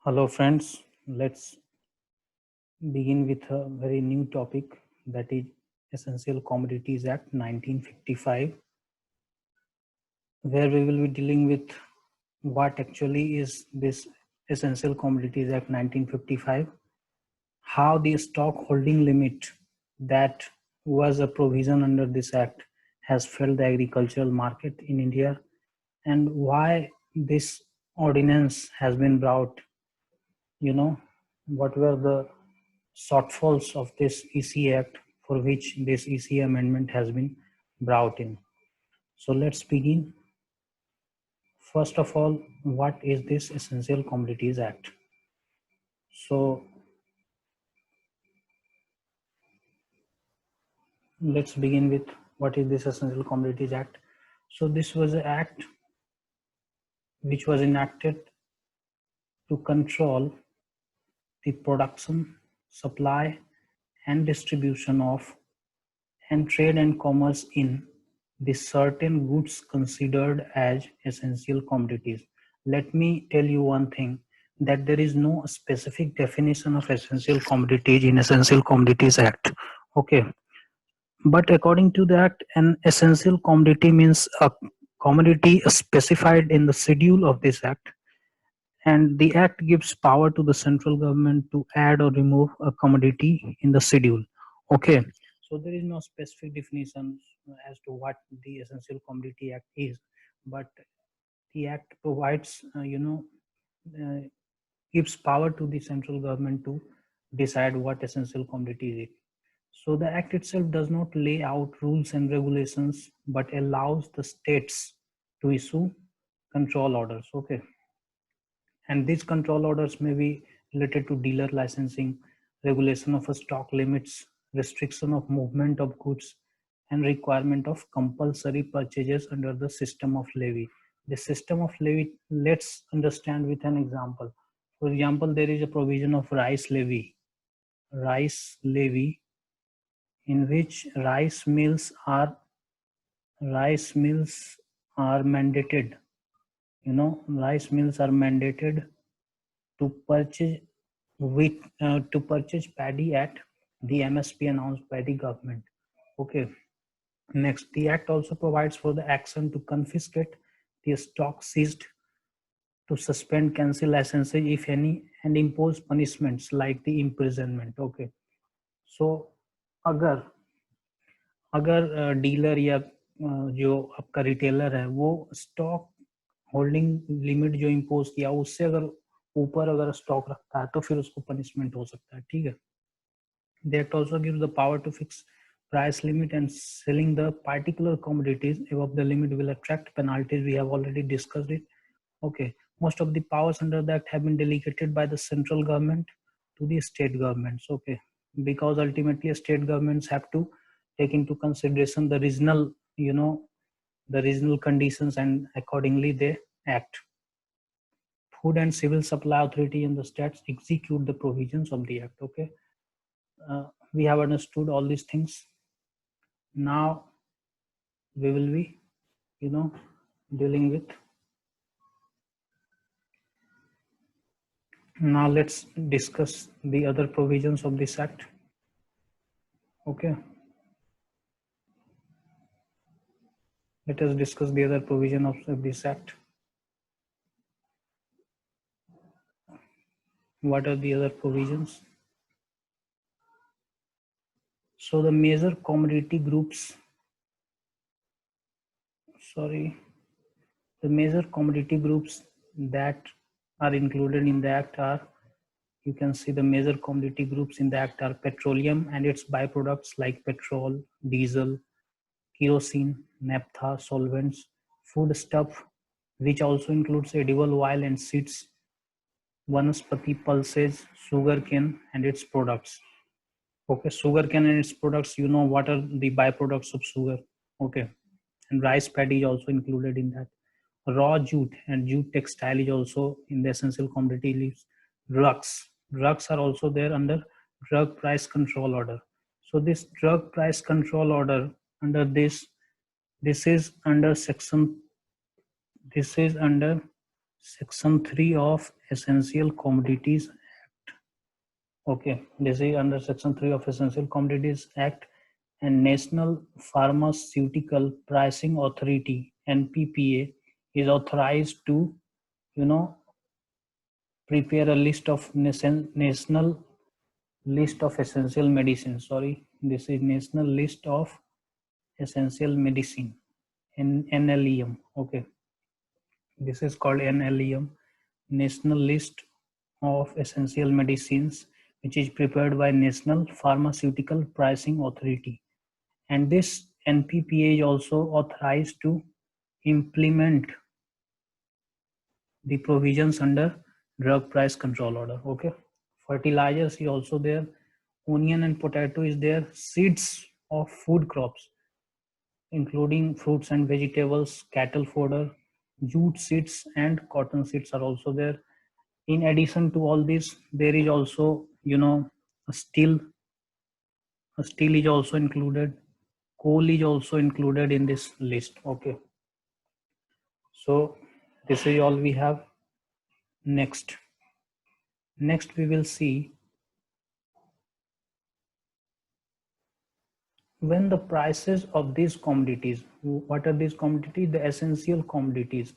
Hello friends, let's begin with a very new topic, that is Essential Commodities Act 1955, where we will be dealing with what actually is this Essential Commodities Act 1955, how the stock holding limit that was a provision under this act has failed the agricultural market in India, and why this ordinance has been brought, what were the shortfalls of this EC Act for which this EC amendment has been brought in. So let's begin. First of all, what is this Essential Commodities Act? So let's begin with what is this Essential Commodities Act. So this was an act which was enacted to control the production, supply, and distribution of and trade and commerce in the certain goods considered as essential commodities. Let me tell you one thing, that there is no specific definition of essential commodities in Essential Commodities Act. Okay, but according to that, an essential commodity means a commodity specified in the schedule of this act, and the act gives power to the central government to add or remove a commodity in the schedule. Okay, so there is no specific definition as to what the Essential Commodity Act is, but the act provides, uh, gives power to the central government to decide what essential commodity is. So the act itself does not lay out rules and regulations, but allows the states to issue control orders. Okay, and these control orders may be related to dealer licensing, regulation of stock limits, restriction of movement of goods, and requirement of compulsory purchases under the system of levy. The system of levy, let's understand with an example. For example, there is a provision of rice levy, in which rice mills are mandated. Rice mills are mandated to purchase to purchase paddy at the MSP announced by the government. Okay. Next, the act also provides for the action to confiscate the stock seized, to suspend, cancel licensing if any, and impose punishments like the imprisonment. Okay. So अगर अगर dealer या जो आपका retailer है वो stock holding limit जो impose किया उससे अगर ऊपर अगर स्टॉक रखता है तो फिर उसको पनिशमेंट हो सकता है. ठीक है. The act also gives the power to fix price limit, and selling the particular commodities above the limit will attract penalties. We have already discussed it. Okay, most of the powers under the act have been delegated by the central government to the state governments. Okay, because ultimately state governments have to take into consideration the regional, the regional conditions, and accordingly they act. Food and Civil Supply Authority in the states execute the provisions of the act. Okay, we have understood all these things. Now we will be, dealing with. Now let's discuss the other provisions of this act. Okay. Let us discuss the other provision of this act. What are the other provisions? So the major commodity groups, the major commodity groups that are included in the act are, you can see the major commodity groups in the act are petroleum and its byproducts like petrol, diesel, kerosene, naphtha, solvents, foodstuff, which also includes edible oil and seeds, vanaspati pulses, sugarcane and its products. Okay, sugarcane and its products, what are the byproducts of sugar. Okay, and rice paddy is also included in that. Raw jute and jute textile is also in the essential commodity list. Drugs are also there under drug price control order. So this drug price control order, under this is under section Section 3 of Essential Commodities Act. Okay, this is under Section 3 of Essential Commodities Act, and National Pharmaceutical Pricing Authority (NPPA) is authorized to, prepare a list of national list of essential medicine. Sorry, this is National List of Essential Medicine, NLEM. Okay, this is called NLEM, National List of Essential Medicines, which is prepared by National Pharmaceutical Pricing Authority. And this NPPA is also authorized to implement the provisions under Drug Price Control Order. Okay, fertilizers is also there. Onion and potato is there. Seeds of food crops, including fruits and vegetables, cattle fodder, jute seeds, and cotton seeds are also there. In addition to all this, there is also, a steel. A steel is also included. Coal is also included in this list. Okay. So this is all we have. Next we will see when the prices of these commodities, what are these commodities? The essential commodities.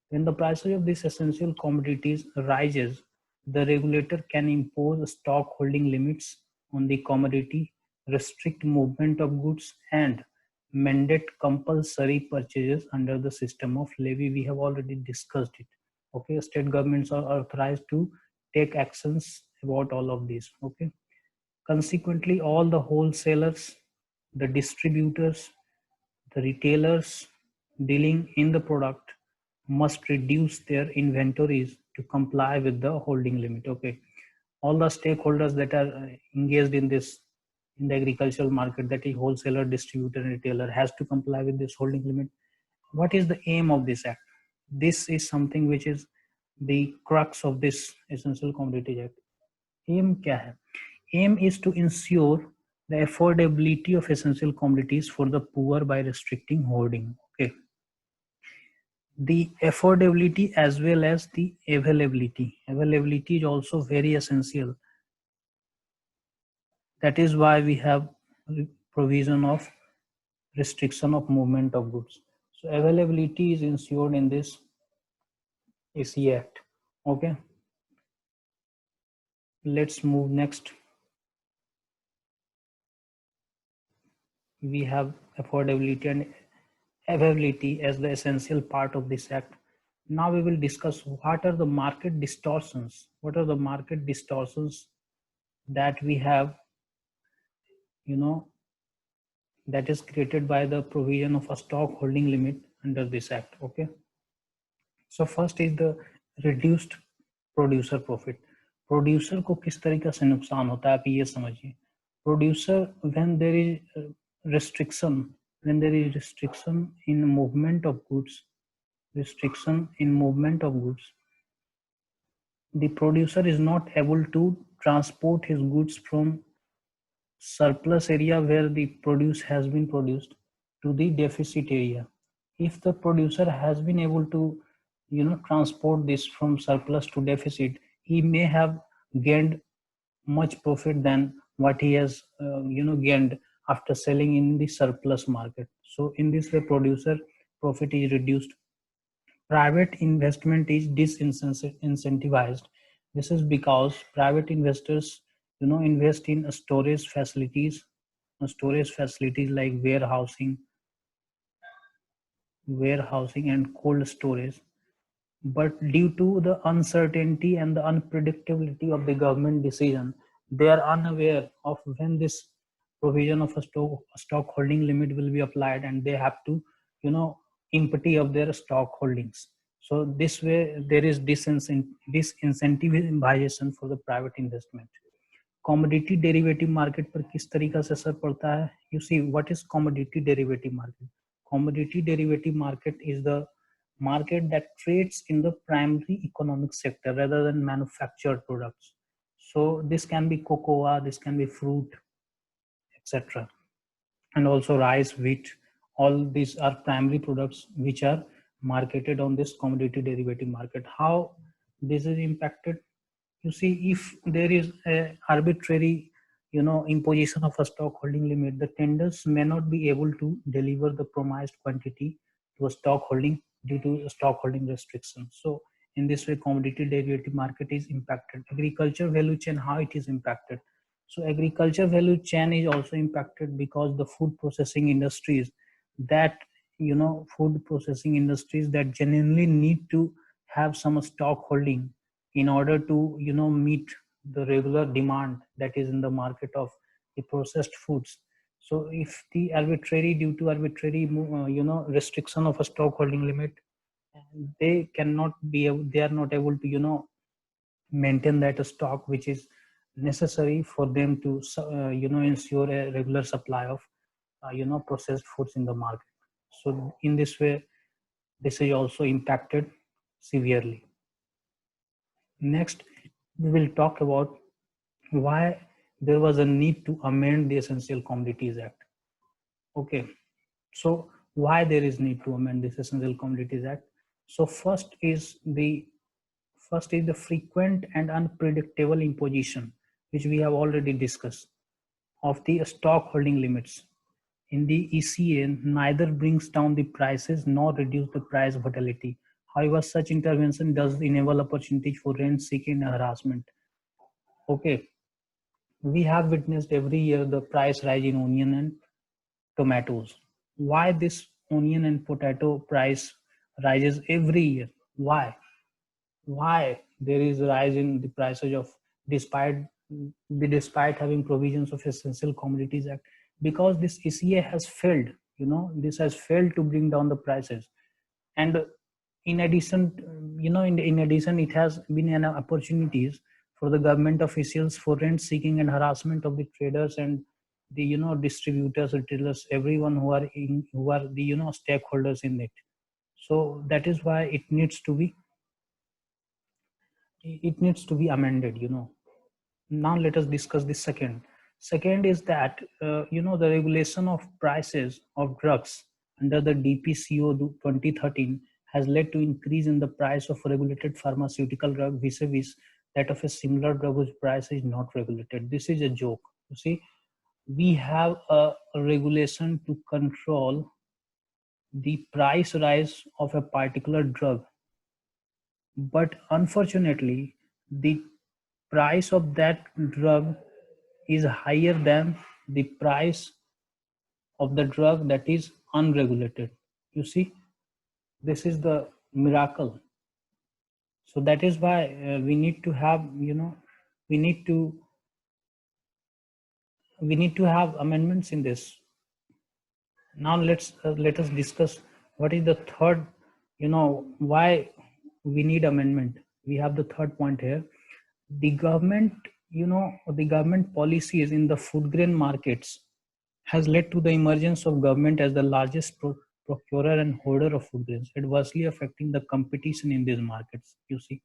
When the prices of these essential commodities rises, the regulator can impose stock holding limits on the commodity, restrict movement of goods, and mandate compulsory purchases under the system of levy. We have already discussed it. Okay, state governments are authorized to take actions about all of these. Okay, consequently, all the wholesalers, the distributors, the retailers dealing in the product must reduce their inventories to comply with the holding limit. Okay, all the stakeholders that are engaged in this, in the agricultural market, that is wholesaler, distributor, and retailer, has to comply with this holding limit. What is the aim of this act? This is something which is the crux of this Essential Commodities Act. Aim क्या है? Aim is to ensure the affordability of essential commodities for the poor by restricting hoarding. Okay, the affordability as well as the availability. Availability is also very essential. That is why we have provision of restriction of movement of goods. So availability is ensured in this AC Act. Okay, let's move next. We have affordability and availability as the essential part of this act. Now we will discuss what are the market distortions. What are the market distortions that we have, that is created by the provision of a stock holding limit under this act. Okay, so first is the reduced producer profit. Producer को किस तरीके से नुकसान होता है आप ये समझिए. Producer, when there is restriction, in movement of goods, the producer is not able to transport his goods from surplus area where the produce has been produced to the deficit area. If the producer has been able to, transport this from surplus to deficit, he may have gained much profit than what he has, gained after selling in the surplus market. So in this way, producer profit is reduced. Private investment is disincentivized. This is because private investors, invest in storage facilities like warehousing and cold storage. But due to the uncertainty and the unpredictability of the government decision, they are unaware of when this provision of a stock holding limit will be applied, and they have to, empty of their stock holdings. So this way there is disincentivization for the private investment. Commodity derivative market पर किस तरीका से असर पड़ता है? You see, what is commodity derivative market? Commodity derivative market is the market that trades in the primary economic sector rather than manufactured products. So this can be cocoa, this can be fruit, etc. And also rice, wheat. All these are primary products which are marketed on this commodity derivative market. How this is impacted? You see, if there is a arbitrary, imposition of a stock holding limit, the tenders may not be able to deliver the promised quantity to a stock holding due to stock holding restrictions. So in this way, commodity derivative market is impacted. Agriculture value chain, how it is impacted? So agriculture value chain is also impacted because the food processing industries that, food processing industries that genuinely need to have some stock holding in order to, meet the regular demand that is in the market of the processed foods. So if the due to arbitrary, restriction of a stock holding limit, they cannot be they are not able to, maintain that stock which is necessary for them to, ensure a regular supply of, processed foods in the market. So in this way, this is also impacted severely. Next, we will talk about why there was a need to amend the Essential Commodities Act. Okay, so why there is need to amend this Essential Commodities Act? So first is the frequent and unpredictable imposition, which we have already discussed, of the stock holding limits. In the ECA, neither brings down the prices nor reduce the price volatility. However, such intervention does enable opportunities for rent seeking and harassment. Okay, we have witnessed every year the price rise in onion and tomatoes. Why this onion and potato price rises every year? Why? Why there is a rise in the prices of, despite having provisions of Essential Commodities Act? Because this ECA has failed. This has failed to bring down the prices, and in addition, in addition, it has been an opportunities for the government officials for rent seeking and harassment of the traders and the, distributors, retailers, everyone who are the, stakeholders in it. So that is why it needs to be amended. Now let us discuss the second is that, the regulation of prices of drugs under the DPCO 2013 has led to increase in the price of regulated pharmaceutical drug vis-a-vis that of a similar drug whose price is not regulated. This is a joke. You see, we have a regulation to control the price rise of a particular drug, but unfortunately the price of that drug is higher than the price of the drug that is unregulated. You see, this is the miracle. So that is why we need to have, we need to have amendments in this. Now let us discuss what is the third, why we need amendment. We have the third point here. The government, the government policies in the food grain markets has led to the emergence of government as the largest procurer and holder of food grains, adversely affecting the competition in these markets. You see,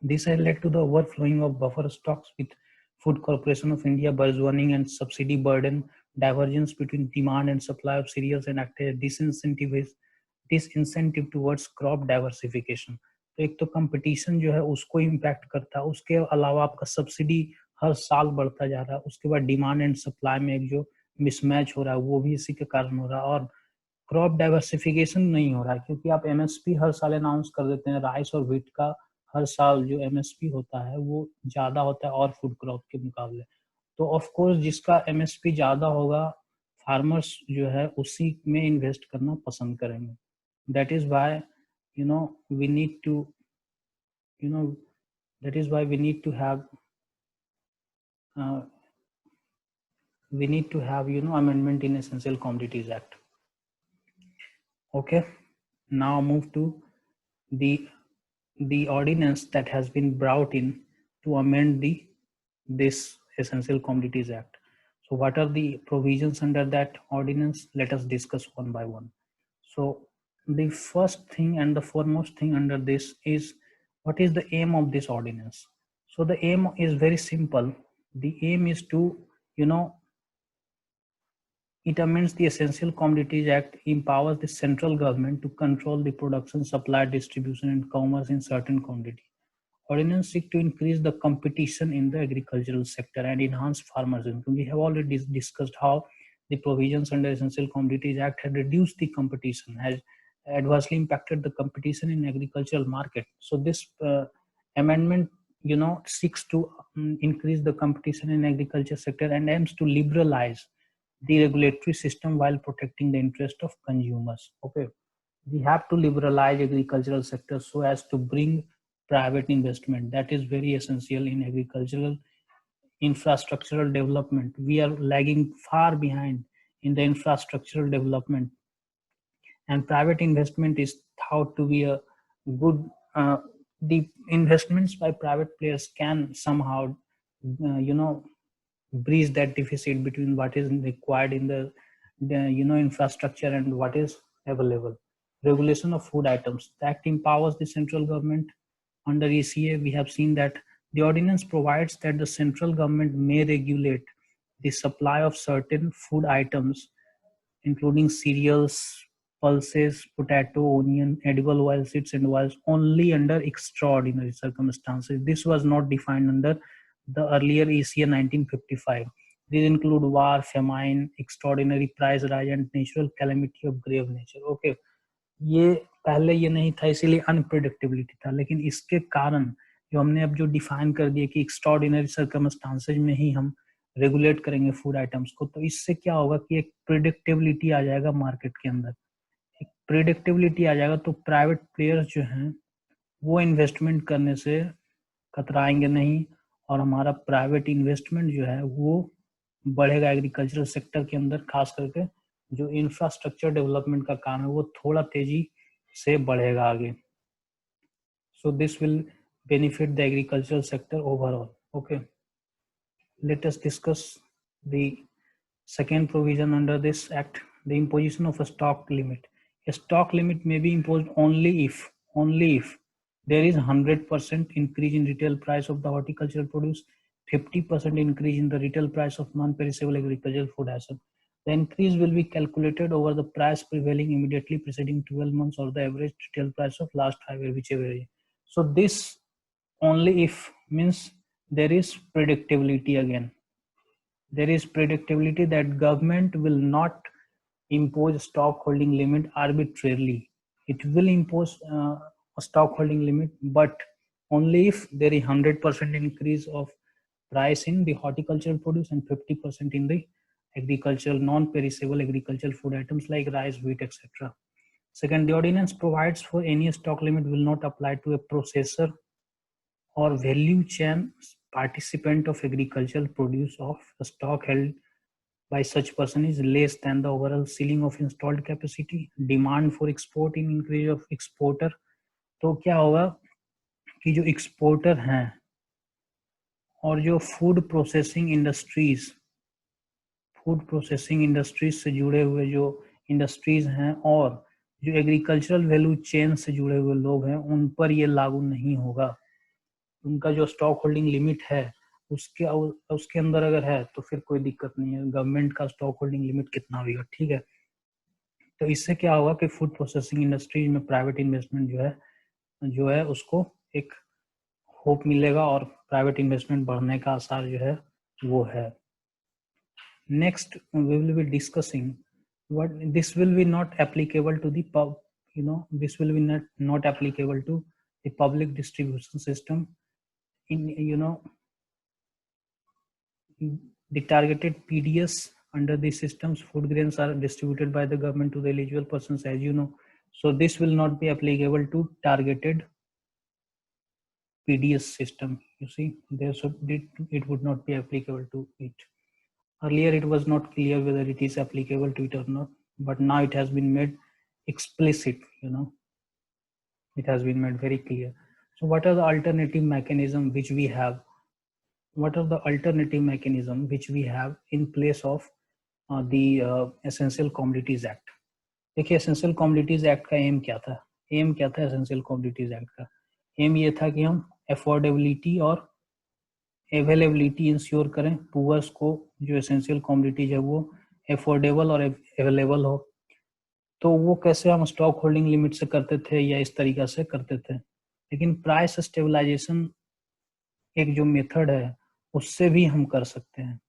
this has led to the overflowing of buffer stocks, with Food Corporation of India burgeoning and subsidy burden, divergence between demand and supply of cereals, and active disincentive towards crop diversification. तो एक तो competition जो है उसको impact करता है, उसके अलावा आपका सब्सिडी हर साल बढ़ता जा रहा है, उसके बाद डिमांड एंड सप्लाई में एक जो मिसमैच हो रहा है वो भी इसी के कारण हो रहा है, और क्रॉप डाइवर्सिफिकेशन नहीं हो रहा है क्योंकि आप एमएसपी हर साल अनाउंस कर देते हैं। राइस और व्हीट का हर साल जो एमएसपी होता है वो ज्यादा होता है और फूड क्रॉप के मुकाबले, तो ऑफ कोर्स जिसका एमएसपी ज्यादा होगा फार्मर्स जो है उसी में इन्वेस्ट करना पसंद करेंगे। That is why we need to that is why we need to have amendment in Essential Commodities Act. Okay, now move to the ordinance that has been brought in to amend this Essential Commodities Act. So what are the provisions under that ordinance? Let us discuss one by one. So the first thing and the foremost thing under this is, what is the aim of this ordinance? So the aim is very simple. The aim is to It amends the Essential Commodities Act, empowers the central government to control the production, supply, distribution, and commerce in certain commodities. Ordinance seek to increase the competition in the agricultural sector and enhance farmers' income. We have already discussed how the provisions under Essential Commodities Act had reduced the competition, has adversely impacted the competition in agricultural market. So this amendment, seeks to increase the competition in agriculture sector and aims to liberalize the regulatory system while protecting the interest of consumers. Okay, we have to liberalize agricultural sector so as to bring private investment. That is very essential in agricultural infrastructural development. We are lagging far behind in the infrastructural development, and private investment is thought to be a good. The investments by private players can somehow, bridge that deficit between what is required in the infrastructure and what is available. Regulation of food items. The act empowers the central government. Under ECA, we have seen that the ordinance provides that the central government may regulate the supply of certain food items, including cereals, pulses, potato, onion, edible oil, seeds, and oils, only under extraordinary circumstances. This was not defined under the earlier ECA 1955. These include war, famine, extraordinary price rise, and natural calamity of grave nature. Okay, ये पहले ये नहीं था, इसीलिए unpredictability था, लेकिन इसके कारण जो हमने अब जो डिफाइन कर दिया कि एक्स्ट्राऑर्डिनरी सर्कमस्टांसेज में ही हम रेगुलेट करेंगे फूड आइटम्स को, तो इससे क्या होगा कि एक प्रिडिक्टेबिलिटी आ जाएगा मार्केट के अंदर. एक प्रिडिक्टेबिलिटी आ जाएगा तो प्राइवेट प्लेयर्स जो हैं वो इन्वेस्टमेंट करने से कतराएंगे नहीं, और हमारा प्राइवेट इन्वेस्टमेंट जो है वो बढ़ेगा एग्रीकल्चरल सेक्टर के अंदर. खास करके जो इंफ्रास्ट्रक्चर डेवलपमेंट का काम है वो थोड़ा तेजी से बढ़ेगा आगे. So this will benefit the agricultural sector overall. Okay, let us discuss the second provision under this act, the imposition of a stock limit. A stock limit may be imposed only if there is 100% increase in retail price of the horticultural produce, 50% increase in the retail price of non-perishable agricultural food items. The increase will be calculated over the price prevailing immediately preceding 12 months or the average retail price of last 5 years, whichever is. So this only if means there is predictability again. There is predictability that government will not impose stock holding limit arbitrarily. It will impose a stock holding limit, but only if there is 100% increase of price in the horticultural produce and 50% in the agricultural non-perishable agricultural food items like rice, wheat, etc. Second, the ordinance provides for any stock limit will not apply to a processor or value chain participant of agricultural produce of a stock held by such person is less than the overall ceiling of installed capacity. Demand for export in increase of exporter. तो क्या होगा कि जो exporter हैं और जो food processing industries से जुड़े हुए जो इंडस्ट्रीज हैं और जो एग्रीकल्चरल वैल्यू चेन से जुड़े हुए लोग हैं उन पर ये लागू नहीं होगा. उनका जो स्टॉक होल्डिंग लिमिट है उसके अंदर अगर है तो फिर कोई दिक्कत नहीं है. गवर्नमेंट का स्टॉक होल्डिंग लिमिट कितना होगा, ठीक है. तो इससे क्या होगा कि फूड प्रोसेसिंग इंडस्ट्रीज में प्राइवेट इन्वेस्टमेंट जो है उसको एक होप मिलेगा और प्राइवेट इन्वेस्टमेंट बढ़ने का आसार जो है वो है. Next we will be discussing what this will be not applicable to the this will be not applicable to the public distribution system. In the targeted PDS under these systems, food grains are distributed by the government to the eligible persons, as you know. So this will not be applicable to targeted PDS system. You see, it would not be applicable to it. Earlier it was not clear whether it is applicable to it or not, but now it has been made explicit. It has been made very clear. So what are the alternative mechanism which we have? What are the alternative mechanism which we have in place of the Essential Commodities Act? देखिए, Essential Commodities Act का M क्या था? M क्या था Essential Commodities Act का? M ये था कि हम अफोर्डेबिलिटी और अवेलेबिलिटी इंश्योर करें, पुअर्स को जो एसेंशियल कमोडिटीज है वो एफोर्डेबल और अवेलेबल हो। तो वो कैसे हम स्टॉक होल्डिंग लिमिट से करते थे या इस तरीका से करते थे। लेकिन प्राइस स्टेबलाइजेशन एक जो मेथड है उससे भी हम कर सकते हैं।